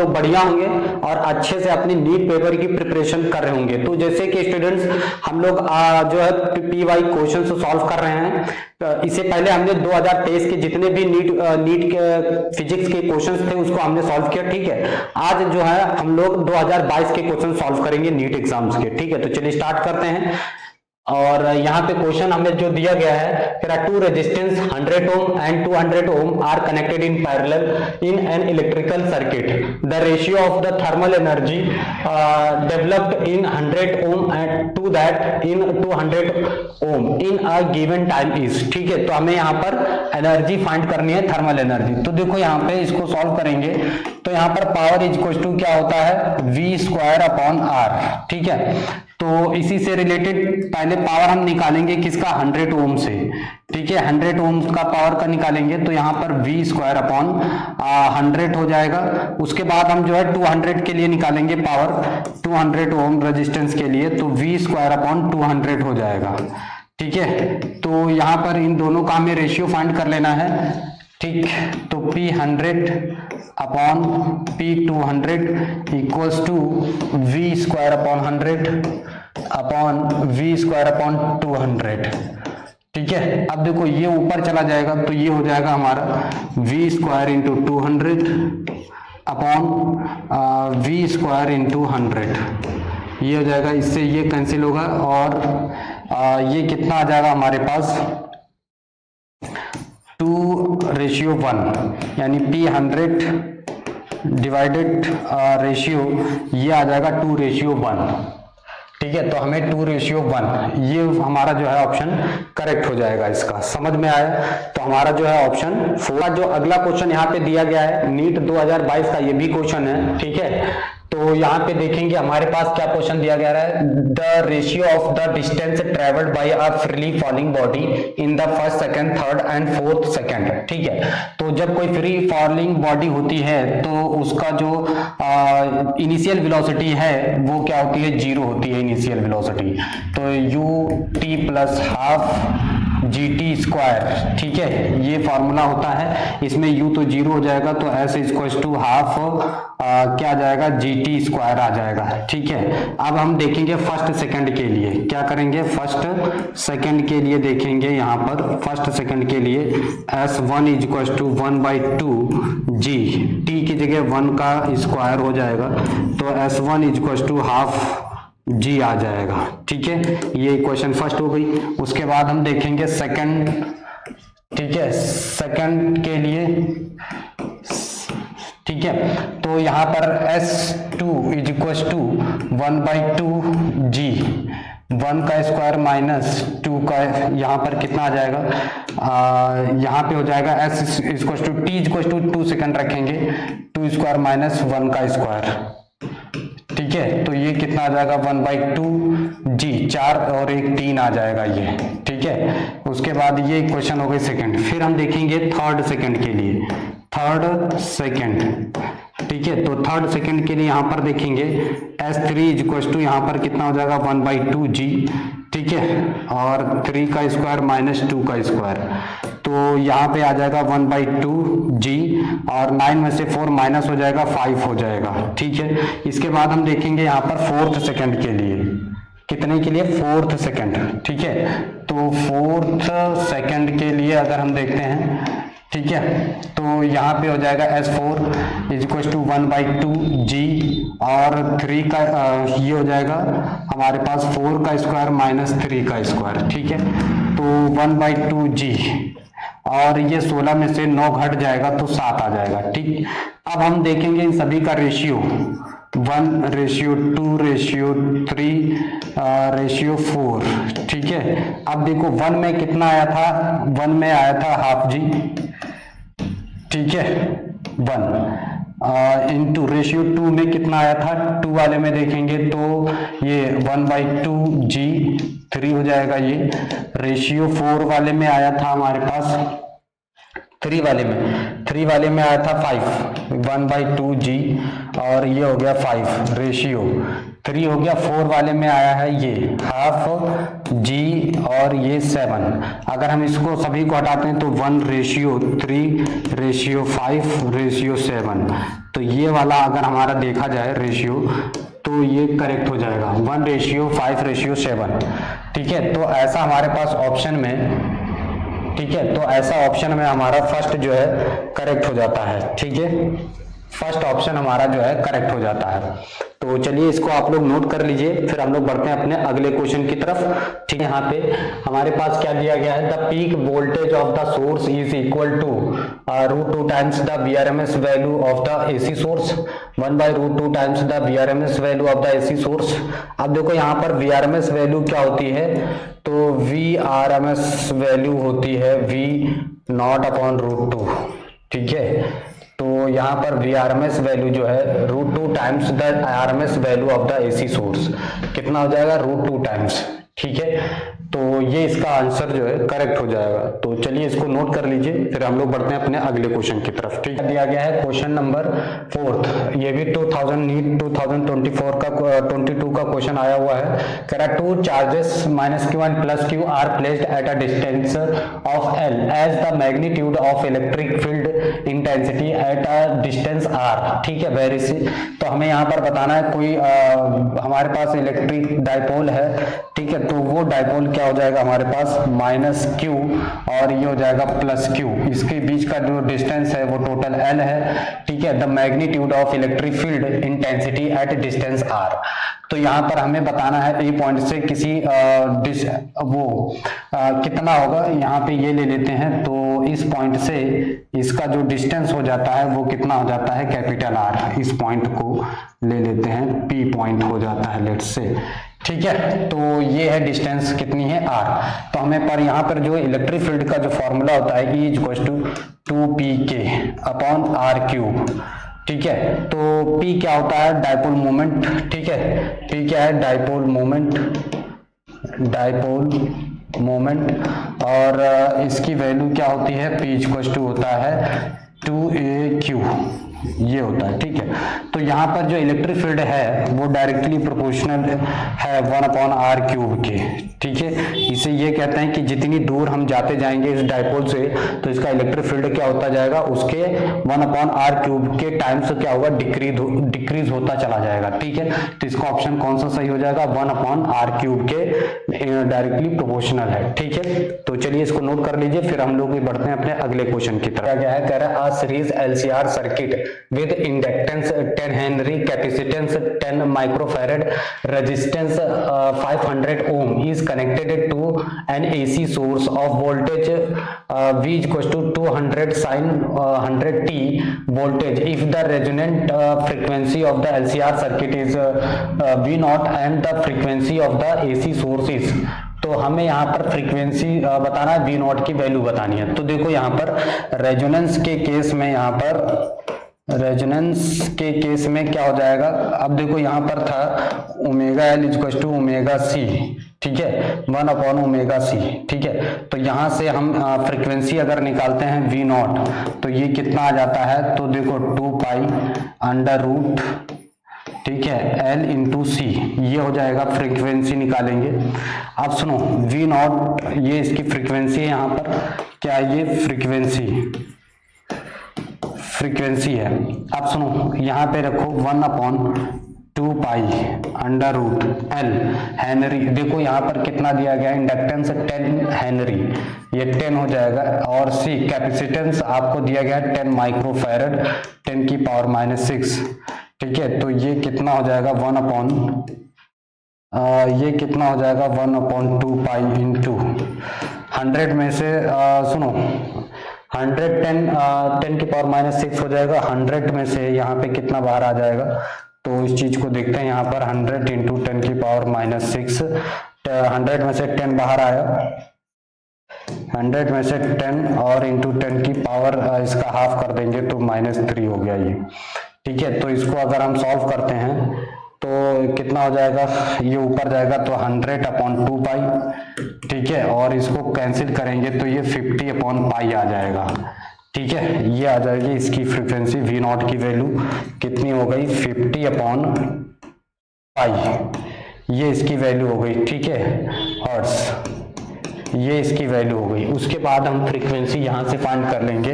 लोग बढ़िया होंगे और अच्छे से अपनी नीट पेपर की प्रिपरेशन कर रहे होंगे। तो जैसे कि स्टूडेंट्स हम लोग जो है PY क्वेश्चन सॉल्व कर रहे हैं। इससे पहले हमने 2023 के जितने भी नीट के फिजिक्स के क्वेश्चंस थे उसको हमने सॉल्व किया, ठीक है। आज जो है हम लोग 2022 के क्वेश्चन सॉल्व करेंगे नीट एग्जाम्स के, ठीक है। तो चलिए स्टार्ट करते हैं। और यहाँ पे क्वेश्चन हमें जो दिया गया है, two resistance 100 ohm and 200 ohm are connected in parallel in an electrical circuit, the ratio of the thermal energy developed in 100 ohm and to that in 200 ohm in a given time is, ठीक है। तो हमें यहाँ पर energy find करनी है, thermal energy. तो देखो यहाँ पे इसको सॉल्व करेंगे तो यहाँ पर पावर इज इक्वल टू क्या होता है, V स्क्वायर अपॉन R, ठीक है। तो इसी से रिलेटेड पहले पावर हम निकालेंगे किसका, 100 ओम से, ठीक है। 100 ओम का पावर का निकालेंगे तो यहाँ पर V स्क्वायर अपॉन 100 हो जाएगा। उसके बाद हम जो है 200 के लिए निकालेंगे पावर, 200 ओम रेजिस्टेंस के लिए, तो V स्क्वायर अपॉन 200 हो जाएगा, ठीक है। तो यहाँ पर इन दोनों का हमें रेशियो फाइंड कर लेना है, ठीक। तो P100 upon P200 equals to V square upon 100 upon V square upon 200, ठीक है। अब देखो ये ऊपर चला जाएगा तो ये हो जाएगा हमारा V square into 200 upon V square into 100, ये हो जाएगा। इससे ये कैंसिल होगा और ये कितना आ जाएगा हमारे पास, 2:1, यानी P100 डिवाइडेड रेशियो ये आ जाएगा 2:1, ठीक है। तो हमें 2:1 ये हमारा जो है ऑप्शन करेक्ट हो जाएगा। इसका समझ में आया? तो हमारा जो है ऑप्शन 4। जो अगला क्वेश्चन यहाँ पे दिया गया है नीट 2022 का, ये भी क्वेश्चन है, ठीक है। तो यहाँ पे देखेंगे हमारे पास क्या क्वेश्चन दिया गया है, the ratio of the distance travelled by a freely falling body in the first second third and fourth second, ठीक है। तो जब कोई फ्री फॉलिंग बॉडी होती है तो उसका जो इनिशियल वेलोसिटी है वो क्या होती है, 0 होती है इनिशियल वेलोसिटी। तो ut plus half GT square, ठीक है, ये फॉर्मूला होता है। इसमें u तो 0 हो जाएगा तो s इक्वल टू हाफ क्या आ जाएगा, GT स्क्वायर आ जाएगा, ठीक है। अब हम देखेंगे फर्स्ट सेकंड के लिए क्या करेंगे, फर्स्ट सेकंड के लिए देखेंगे यहाँ पर फर्स्ट सेकंड के लिए S1 equal to 1/2 G, T की जगह 1 का स्क्वायर हो जाएगा तो S1 equal to half G आ जाएगा, ठीक है। ये इक्वेशन फर्स्ट हो गई। उसके बाद हम देखेंगे सेकंड, ठीक है, सेकंड के लिए, ठीक है। तो यहाँ पर S2 is equal to 1/2 G, 1 का स्क्वायर माइनस 2 का, यहाँ पर कितना आ जाएगा, यहाँ पे हो जाएगा S equal to T equal to 2 second रखेंगे, 2 स्क्वायर माइनस 1 का स्क्वायर, ठीक है। तो ये कितना आ जाएगा, 1/2 G, 4 और 1 3 आ जाएगा ये, ठीक है। उसके बाद ये इक्वेशन हो गई सेकंड। फिर हम देखेंगे थर्ड सेकंड के लिए, थर्ड सेकंड, ठीक है। तो थर्ड सेकंड के लिए यहाँ पर देखेंगे S3 इक्वल टू यहाँ पर कितना हो जाएगा, 1/2 G, ठीक है, और 3 का स्क्वायर माइनस 2 का स्क्वायर, तो यहाँ पे आ जाएगा 1/2 G और 9 में से 4 माइनस हो जाएगा 5 हो जाएगा, ठीक है। इसके बाद हम देखेंगे यहाँ पर फोर्थ सेकंड के लिए, कितने के लिए, फोर्थ सेकंड, ठीक है। तो फोर्थ सेकंड के लिए अगर हम देखते हैं, ठीक है, तो यहाँ पे हो जाएगा S4 is equal to 1/2 G और 3 का ये हो जाएगा हमारे पास 4 का स्क्वायर माइनस 3 का स्क्वायर, ठीक है। तो 1/2 G और ये 16 में से 9 घट जाएगा तो 7 आ जाएगा, ठीक। अब हम देखेंगे इन सभी का रेशियो, 1:2:3 4, ठीक है। अब देखो 1 में कितना आया था, 1 में आया था हाफ G, ठीक है, 1 इंटू रेशियो 2 में कितना आया था, 2 वाले में देखेंगे तो ये 1/2 G 3 हो जाएगा। ये रेशियो 4 वाले में आया था हमारे पास थ्री वाले में आया था 5, 1/2g, और ये हो गया 5 रेशियो 3 हो गया। 4 वाले में आया है ये हाफ g और ये 7। अगर हम इसको सभी को हटाते हैं तो 1:3:5:7। तो ये वाला अगर हमारा देखा जाए रेशियो तो ये करेक्ट हो जाएगा 1:5:7। ठीक है, तो ऐसा हमारे पास ऑप्शन में, ठीक है, तो ऐसा ऑप्शन में हमारा फर्स्ट जो है करेक्ट हो जाता है। ठीक है, फर्स्ट ऑप्शन हमारा जो है करेक्ट हो जाता है। तो चलिए इसको आप लोग नोट कर लीजिए, फिर हम लोग बढ़ते हैं अपने अगले क्वेश्चन की तरफ। ठीक है, यहाँ पे हमारे पास क्या दिया गया है, the peak voltage of the source is equal to √2 times the VRMS value of the AC source, 1/√2 times the VRMS value of the AC source. अब देखो यहाँ पर VRMS वैल्यू क्या होती है, तो VRMS वैल्यू होती है V0/√2। ठीक है, तो यहाँ पर VRMS वैल्यू जो है √2 times the RMS value of the AC source, कितना हो जाएगा, √2 टाइम्स। ठीक है, तो ये इसका आंसर जो है करेक्ट हो जाएगा। तो चलिए इसको नोट कर लीजिए, फिर हम लोग बढ़ते हैं अपने अगले क्वेश्चन की तरफ। ठीक है, दिया गया है क्वेश्चन नंबर 4, ये भी 2024 का 22 का क्वेश्चन आया हुआ है। कह रहा 2 charges -q and +q are placed at a distance of L as the magnitude of electric field intensity at a distance r। ठीक है, वेरी सी, तो हमें यहाँ पर बताना है कोई हमारे पास इलेक्ट्रिक डाइपोल है। ठीक है, तो वो डाइपोल क्या हो जाएगा हमारे पास -q और ये हो जाएगा +q, इसके बीच का जो डिस्टेंस है वो टोटल L है। ठीक है, the magnitude of electric field intensity at distance r। तो यहाँ पर हमें बताना है ए पॉइंट से किसी कितना होगा, यहाँ पे ये ले लेते हैं, तो इस पॉइंट से इसका जो डिस्टेंस हो जाता है वो कितना हो जाता है, कैपिटल R। इस पॉइंट को ले लेते हैं, P पॉइंट हो जाता है लेट्स से। ठीक है, तो ये है डिस्टेंस कितनी है, R। तो हमें पर यहाँ पर जो इलेक्ट्रिक फील्ड का जो फॉर्मूला होता है E = 2pk/r³। ठीक है, तो P क्या होता है, डाइपोल मोमेंट। ठीक है, P क्या है, डाइपोल मोमेंट, और इसकी वैल्यू क्या होती है, P = होता है 2aq, ये होता है। ठीक है, तो यहाँ पर जो इलेक्ट्रिक फील्ड है वो डायरेक्टली प्रोपोर्शनल है 1/r³ के। ठीक है, इसे ये कहते हैं कि जितनी दूर हम जाते जाएंगे इस डाइपोल से, तो इसका इलेक्ट्रिक फील्ड क्या होता जाएगा, उसके 1/r³ के टाइम्स क्या होगा, डिक्रीज होता चला जाएगा। ठीक है, तो इसका ऑप्शन कौन सा सही हो जाएगा, 1/r³ के डायरेक्टली प्रोपोर्शनल है। ठीक है, तो चलिए इसको नोट कर लीजिए, फिर हम लोग बढ़ते हैं अपने अगले क्वेश्चन की तरफ। क्या है, कह रहा है series LCR circuit with inductance 10 Henry, capacitance 10 microfarad, resistance 500 ohm is connected to an AC source of voltage V = 200 sin 100t voltage if the resonant frequency of the LCR circuit is V0 and the frequency of the AC source is। तो हमें यहाँ पर frequency बताना है, V0 की value बतानी है। तो देखो यहाँ पर रेजोनेंस के केस में, यहाँ पर रेजोनेंस के केस में क्या हो जाएगा, अब देखो यहाँ पर था ω/L = ω/c। ठीक है, 1/ω/c। ठीक है, तो यहाँ से हम फ्रीक्वेंसी अगर निकालते हैं V0, तो ये कितना आ जाता है, तो देखो 2π√, ठीक है, L × c, ये हो जाएगा, फ्रीक्वेंसी निकालेंगे। अब सुनो, V0 ये इसकी फ्रीक्वेंसी है, यहाँ पर क्या ये फ्रीक्वेंसी है। अब सुनो, यहाँ पे रखो 1/2π√L हेनरी। देखो यहाँ पर कितना दिया गया, इंडक्टेंस 10 हेनरी, ये 10 हो जाएगा, और C कैपेसिटेंस आपको दिया गया 10 माइक्रोफैरड 10⁻⁻⁶। ठीक है, तो ये कितना हो जाएगा, 1/2π इंटू 100 में से सुनो 110 10⁻�6 हो जाएगा। 100 में से यहाँ पे कितना बाहर आ जाएगा, तो इस चीज को देखते हैं। यहाँ पर 100 × 10⁻⁶, 100 में से 10 बाहर आया, 100 में से 10 और इंटू 10 की पावर इसका हाफ कर देंगे तो -3 हो गया ये। ठीक है, तो इसको अगर हम सॉल्व करते हैं तो कितना हो जाएगा, ये ऊपर जाएगा तो 100/2π। ठीक है, और इसको कैंसिल करेंगे तो ये 50/π आ जाएगा। ठीक है, ये आ जाएगी इसकी फ्रीक्वेंसी वी नॉट की वैल्यू कितनी हो गई 50/पाई, ये इसकी वैल्यू हो गई। ठीक है, हर्ट्ज, ये इसकी वैल्यू हो गई। उसके बाद हम फ्रीक्वेंसी यहां से फाइंड कर लेंगे।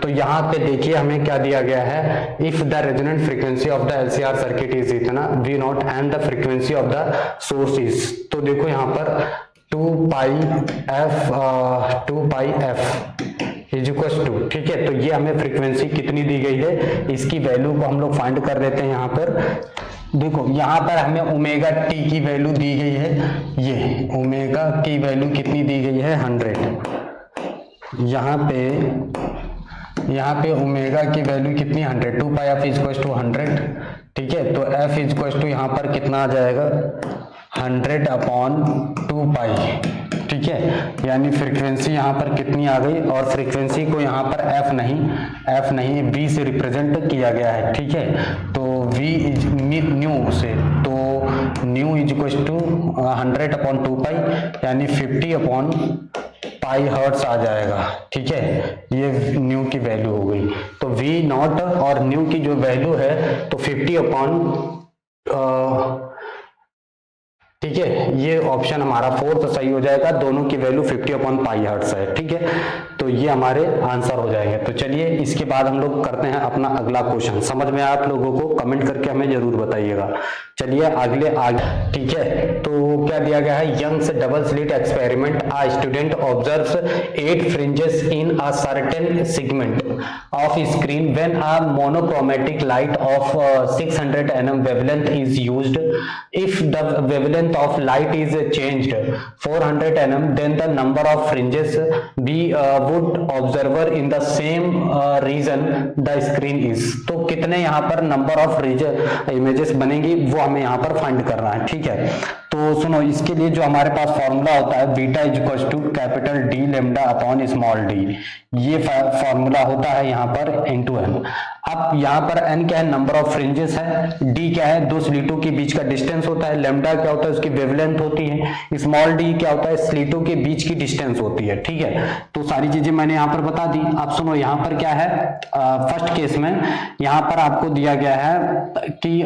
तो यहाँ पे देखिए हमें क्या दिया गया है, if the resonant frequency of the LCR circuit is इतना v naught and the frequency of the source is, तो देखो यहाँ पर 2πf इज इक्वल टू, ठीक है, तो ये हमें फ्रीक्वेंसी कितनी दी गई है, इसकी वैल्यू को हम लोग फाइंड कर लेते हैं। यहाँ पर देखो, यहाँ पर हमें ओमेगा टी की वैल्यू दी गई है, ये ओमेगा की वैल्यू कितनी दी गई है 100। यहाँ पे ओमेगा की वैल्यू कितनी 100, 2πf इज इक्वल टू 100। ठीक है, तो f इज इक्वल टू यहाँ पर कितना आ जाएगा 100/2π। ठीक है, यानी फ्रीक्वेंसी यहाँ पर कितनी आ गई, और फ्रीक्वेंसी को यहाँ पर f नहीं v से रिप्रेजेंट किया गया है। ठीक है, तो v इज न्यू से, तो न्यू इज इक्वल टू 100/2π यानी 50/पाई हर्ट्ज आ जाएगा। ठीक है, ये न्यू की वैल्यू हो गई। तो v नॉट और न्यू की जो वैल्यू है तो 50/, ठीक है, ये ऑप्शन हमारा फोर्थ सही हो जाएगा, दोनों की वैल्यू 50/पाई हर्ट्ज है। ठीक है, तो ये हमारे आंसर हो जाएंगे। तो चलिए इसके बाद हम लोग करते हैं अपना अगला क्वेश्चन। समझ में आप लोगों को कमेंट करके हमें जरूर बताइएगा। चलिए आगे। ठीक है, तो क्या दिया गया है, Young's double slit experiment, a student observes 8 fringes in a certain segment of screen when a monochromatic light of 600 nm wavelength is used. If the wavelength of light is changed 400 nm, then the number of fringes would observer in the same region the screen is. तो कितने यहाँ पर number of images बनेंगी वो हमें यहाँ पर find करना है। ठीक है, तो सुनो, इसके लिए जो हमारे पास फॉर्मूला होता है beta is equal to capital D lambda upon small d, ये फॉर्मूला होता है यहाँ पर n/n। अब यहाँ पर n क्या है, नंबर ऑफ फ्रिंजेस है, d क्या है, दो स्लिटों के बीच का डिस्टेंस होता है, लेमडा क्या होता है उसकी वेवलेंथ होती है, स्मॉल d क्या होता है स्लिटों के बीच की डिस्टेंस होती है। ठीक है, तो सारी चीजें मैंने यहाँ पर बता दी। अब सुनो, यहाँ पर क्या है, फर्स्ट केस में यहाँ पर आपको दिया गया है कि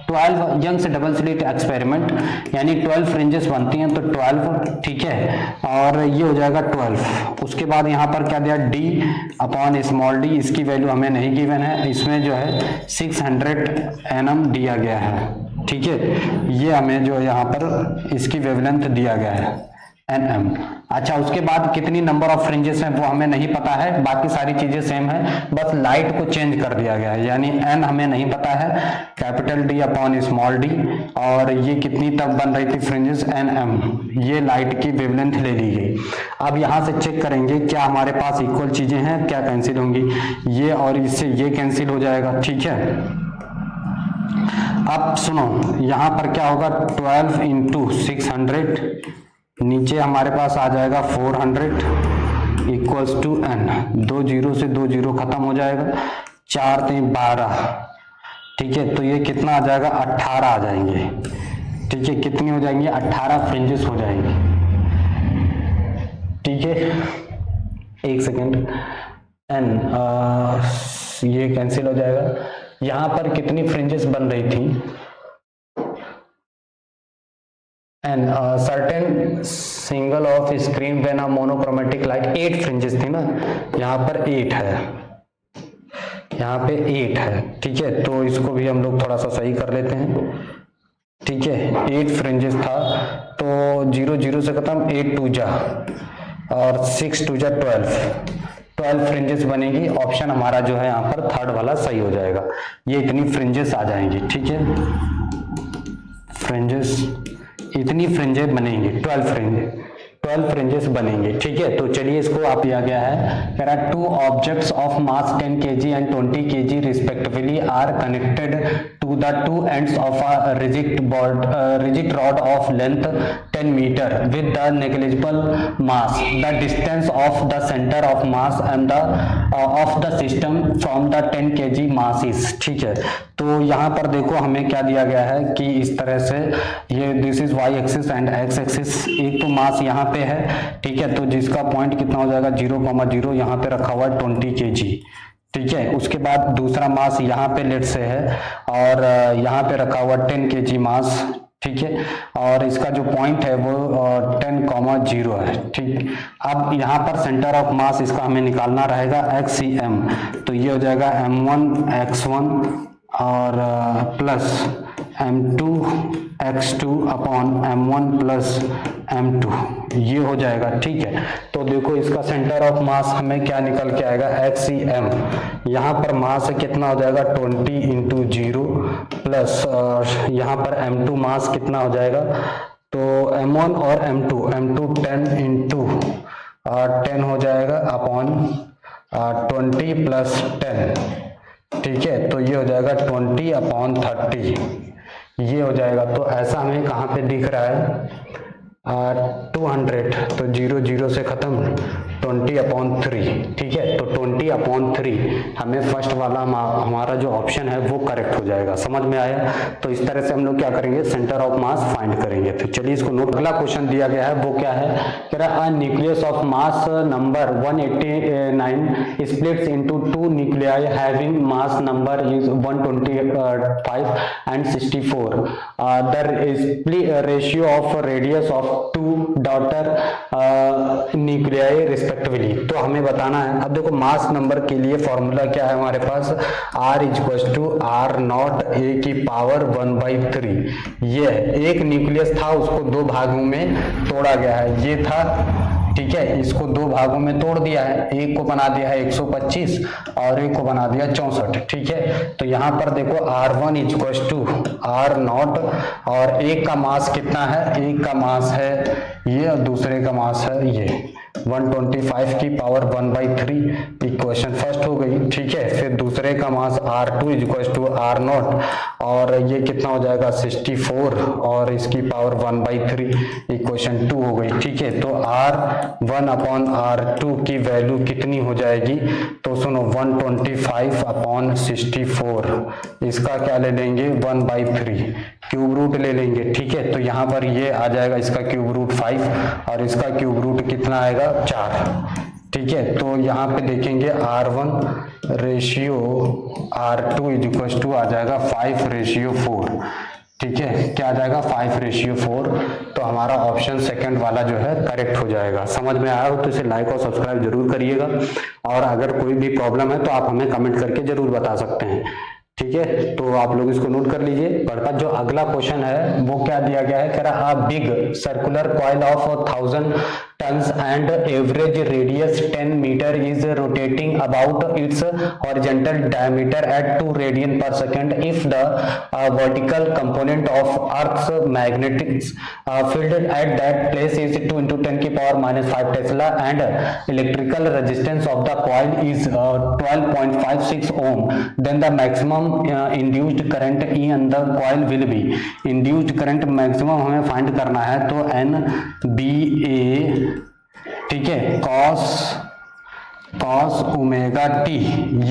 12 यंग्स डबल स्लिट एक्सपेरिमेंट, यानी 12 फ्रिंजेस बनती हैं तो 12। ठीक है, और ये हो जाएगा 12। उसके बाद यहाँ पर क्या दिया, d अपॉन स्मॉल d, इसकी वैल्यू हमें नहीं गिवन है, इसमें जो है 600 nm दिया गया है। ठीक है, ये हमें जो यहाँ पर इसकी वेवलेंथ दिया गया है nm। अच्छा, उसके बाद कितनी नंबर ऑफ फ्रिंजेस हैं वो हमें नहीं पता है, बाकी सारी चीजें सेम है, बस लाइट को चेंज कर दिया गया है, यानी n हमें नहीं पता है, capital D upon small d, और ये कितनी तक बन रही थी फ्रिंजेस nm, ये लाइट की वेवलेंथ ले ली गई। अब यहां से चेक करेंगे क्या हमारे पास इक्वल चीजें हैं, क्या कैंसिल होंगी, ये और इससे ये कैंसिल हो जाएगा। ठीक है, अब सुनो, यहां पर क्या होगा, 12 × 600, नीचे हमारे पास आ जाएगा 400 इक्वल्स टू n, 2 0 से 2 0 खत्म हो जाएगा, 4 3 12। ठीक है, तो ये कितना आ जाएगा 18 आ जाएंगे। ठीक है, कितनी हो जाएंगी 18 फ्रिंजेस हो जाएंगी। ठीक है, एक सेकेंड, n ये कैंसिल हो जाएगा। यहां पर कितनी फ्रिंजेस बन रही थी, and certain single of screen when a monochromatic light 8 fringes थी ना, यहाँ पर 8 है, यहाँ पे 8 है। ठीक है, तो इसको भी हम लोग थोड़ा सा सही कर लेते हैं। ठीक है, 8 फ्रिंजेस था, तो 0 0 से खत्म, 8 2 जा और 6 2 जा 12 फ्रिंजेस बनेगी। ऑप्शन हमारा जो है यहाँ पर थर्ड वाला सही हो जाएगा, ये इतनी फ्रिंजेस आ जाएंगी। ठीक है, फ्रिंजेस इतनी फ्रिंजेस बनेंगी, 12 फ्रिंजेस बनेंगे। ठीक है, तो चलिए इसको आप दिया गया है, कह रहा 2 objects of mass 10 kg and 20 kg respectively are connected to to the two ends of a rigid rod of length 10 meter with the negligible mass. The distance of the center of mass and the of the system from the 10 kg mass is। ठीक है, तो यहाँ पर देखो हमें क्या दिया गया है कि इस तरह से ये this is Y axis and X axis. एक तो मास यहाँ पे है, ठीक है, तो जिसका पॉइंट कितना हो जाएगा 0,0, यहाँ पे रखा हुआ है 20 kg। ठीक है, उसके बाद दूसरा मास यहाँ पे लेट से है और यहाँ पे रखा हुआ 10 kg मास। ठीक है, और इसका जो पॉइंट है वो 10,0 है। ठीक, अब यहाँ पर सेंटर ऑफ मास इसका हमें निकालना रहेगा XCM, तो ये हो जाएगा M1 X1 और plus M2 X2 upon M1 plus M2, ये हो जाएगा। ठीक है, तो देखो इसका सेंटर ऑफ मास हमें क्या निकल के आएगा XCM। यहाँ पर मास कितना हो जाएगा 20 इंटू 0 प्लस यहाँ पर M2 मास कितना हो जाएगा, तो M1 और M2 10 इंटू 10 हो जाएगा अपॉन 20 प्लस 10। ठीक है, तो ये हो जाएगा 20 अपॉन 30, ये हो जाएगा। तो ऐसा हमें कहाँ पे दिख रहा है 200, तो 0 से खत्म 20 अपॉन 3। ठीक है, तो 20 अपॉन 3 हमें फर्स्ट वाला हमारा जो ऑप्शन है वो करेक्ट हो जाएगा। समझ में आया? तो इस तरह से हम लोग क्या करेंगे, सेंटर ऑफ मास फाइंड करेंगे। तो चलिए इसको नोट। अगला क्वेश्चन दिया गया है वो क्या है, कह रहा है nucleus of mass number 189 splits into two nuclei having mass number is 125 and 64। The ratio of radius of two daughter nuclei respectively. तो हमें बताना है, अब देखो मास नंबर के लिए फॉर्मूला क्या है हमारे पास, R equal to R naught A की पावर 1/3। ये एक न्यूक्लियस था, उसको दो भागों में तोड़ा गया है, ये था। ठीक है, इसको दो भागों में तोड़ दिया है, एक को बना दिया है 125 और एक को बना दिया 64। ठीक है, तो यहाँ पर देखो R1 equal to R naught और एक का मास कितना है, एक का मास है ये और दूसरे का मास है ये 125 की पावर 1/3। इक्वेशन फर्स्ट हो गई। ठीक है, फिर दूसरे का mass R2 equal to R naught और ये कितना हो जाएगा 64 और इसकी पावर 1/3। इक्वेशन 2 हो गई। ठीक है, तो R1 अपॉन R2 की वैल्यू कितनी हो जाएगी, तो सुनो 125 अपॉन 64, इसका क्या ले लेंगे 1/3, क्यूब रूट ले लेंगे। ठीक है, तो यहाँ पर ये आ जाएगा इसका क्यूब रूट 5 और इसका क्यूब रूट कितना आएगा 4। ठीक है, तो यहाँ पे देखेंगे R1 ratio R2 equal to आ जाएगा 5:4। ठीक है, क्या आ जाएगा 5:4। तो हमारा ऑप्शन सेकंड वाला जो है करेक्ट हो जाएगा। समझ में आया हो तो इसे लाइक और सब्सक्राइब जरूर करिएगा और अगर कोई भी प्रॉब्लम है तो आप हमें कमेंट करके जरूर बता सकते हैं। ठीक है, तो आप लोग इसको नोट कर लीजिए। पर जो अगला क्वेश्चन है वो क्या दिया गया है, कह रहा है big circular coil of 1000 tons and average radius 10 meter is rotating about its horizontal diameter at 2 radian per second if the vertical component of Earth's magnetic field at that place is 2 into 10 की power -5 Tesla and electrical resistance of the coil is 12.56 ohm, then the maximum induced current in the coil will be। induced current maximum हमें find करना है, तो NBA ठीक है cos omega t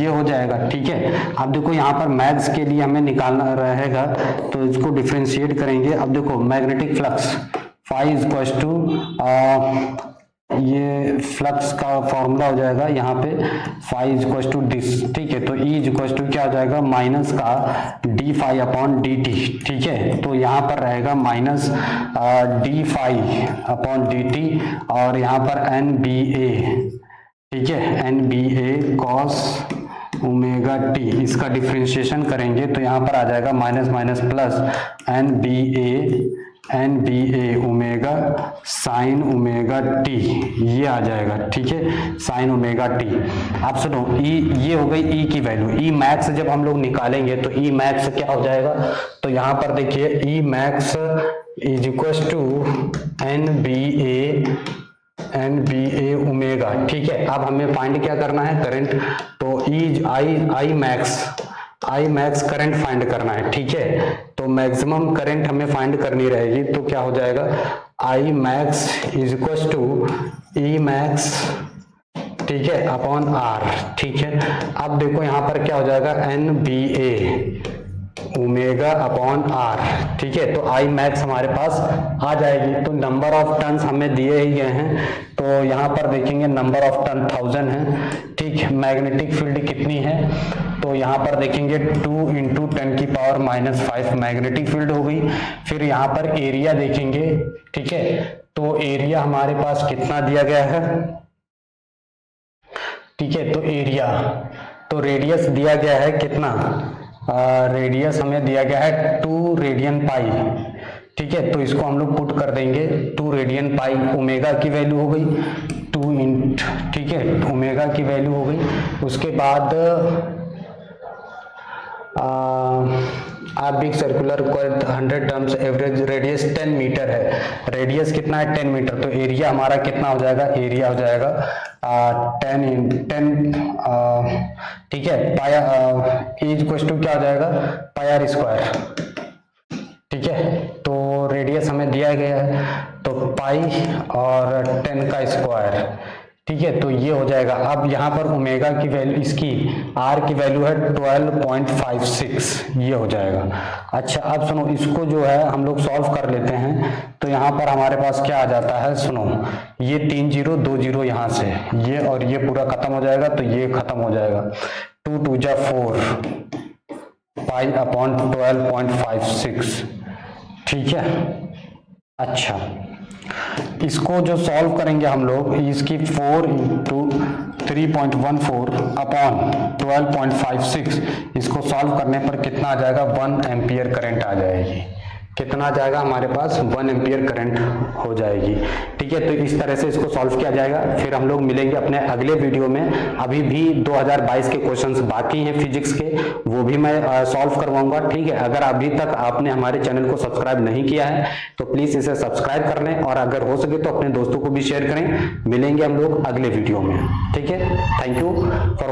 ये हो जाएगा। ठीक है, अब देखो यहाँ पर मैथ्स के लिए हमें निकालना रहेगा तो इसको डिफरेंशिएट करेंगे। अब देखो magnetic flux phi equal to ये फ्लक्स का फॉर्मूला हो जाएगा यहाँ पे फाई इक्वल टू दिस। ठीक है, तो ई इक्वल टू क्या हो जाएगा माइनस का d phi upon d t. ठीक है, तो यहाँ पर रहेगा minus d phi upon d t और यहाँ पर एन बी ए। ठीक है, N B A cos omega t, इसका डिफरेंशिएशन करेंगे तो यहाँ पर आ जाएगा minus minus plus N B A omega sine omega t, ये आ जाएगा। ठीक है, साइन ओमेगा टी। आप सुनो ई, ये हो गई ई की वैल्यू। ई मैक्स जब हम लोग निकालेंगे तो ई मैक्स क्या हो जाएगा, तो यहाँ पर देखिए E max is equal to N B A omega. ठीक है, अब हमें फाइंड क्या करना है करंट, तो E I max I max current find करना है, ठीक है। तो मैक्सिमम करंट हमें फाइंड करनी रहेगी, तो क्या हो जाएगा, I max is equal to E max, ठीक है, अपॉन आर, ठीक है। अब देखो यहां पर क्या हो जाएगा, N B A omega upon R, ठीक है। तो आई मैक्स हमारे पास आ जाएगी। तो नंबर ऑफ टन्स हमें दिए ही गए हैं, तो यहां पर देखेंगे नंबर ऑफ टन 1000 है, ठीक है। मैग्नेटिक फील्ड कितनी है, तो यहां पर देखेंगे 2 इंटू 10⁻⁵ मैग्नेटिक फील्ड हो गई। फिर यहां पर एरिया देखेंगे, ठीक है। तो एरिया हमारे पास कितना दिया गया है, ठीक है। तो एरिया, तो रेडियस दिया गया है कितना, रेडियस हमें दिया गया है 2 रेडियन पाई, ठीक है। तो इसको हम लोग पुट कर देंगे 2 रेडियन पाई, ओमेगा की वैल्यू हो गई 2 इंट, ठीक है, ओमेगा की वैल्यू हो गई। उसके बाद big circular coil 100 terms, average radius 10 metre है, रेडियस कितना है 10 मीटर। तो एरिया हमारा कितना हो जाएगा, एरिया हो जाएगा 10 इन 10, ठीक है, पाया इज इक्वल टू क्या हो जाएगा, पाई आर स्क्वायर, ठीक है। तो रेडियस हमें दिया गया है, तो पाई और 10 का स्क्वायर, ठीक है। तो ये हो जाएगा। अब यहाँ पर ओमेगा की वैल्यू, इसकी आर की वैल्यू है 12.56, ये हो जाएगा। अच्छा, अब सुनो, इसको जो है हम लोग सॉल्व कर लेते हैं। तो यहाँ पर हमारे पास क्या आ जाता है, सुनो, ये 3 0 2 0 यहाँ से ये और ये पूरा खत्म हो जाएगा, तो ये खत्म हो जाएगा। 2 2 जा 4 पाई अपॉन 12.56, ठीक है। अच्छा, इसको जो सॉल्व करेंगे हम लोग, इसकी 4 इंटू 3.14 अपॉन 12.56, इसको सॉल्व करने पर कितना आ जाएगा, 1 एम्पियर करंट आ जाएगी। कितना आ जाएगा हमारे पास, 1 एम्पियर करंट हो जाएगी, ठीक है। तो इस तरह से इसको सॉल्व किया जाएगा। फिर हम लोग मिलेंगे अपने अगले वीडियो में। अभी भी 2022 के क्वेश्चंस बाकी हैं फिजिक्स के, वो भी मैं सॉल्व करवाऊंगा, ठीक है। अगर अभी तक आपने हमारे चैनल को सब्सक्राइब नहीं किया है तो प्लीज इसे सब्सक्राइब कर लें, और अगर हो सके तो अपने दोस्तों को भी शेयर करें। मिलेंगे हम लोग अगले वीडियो में, ठीक है। Thank you for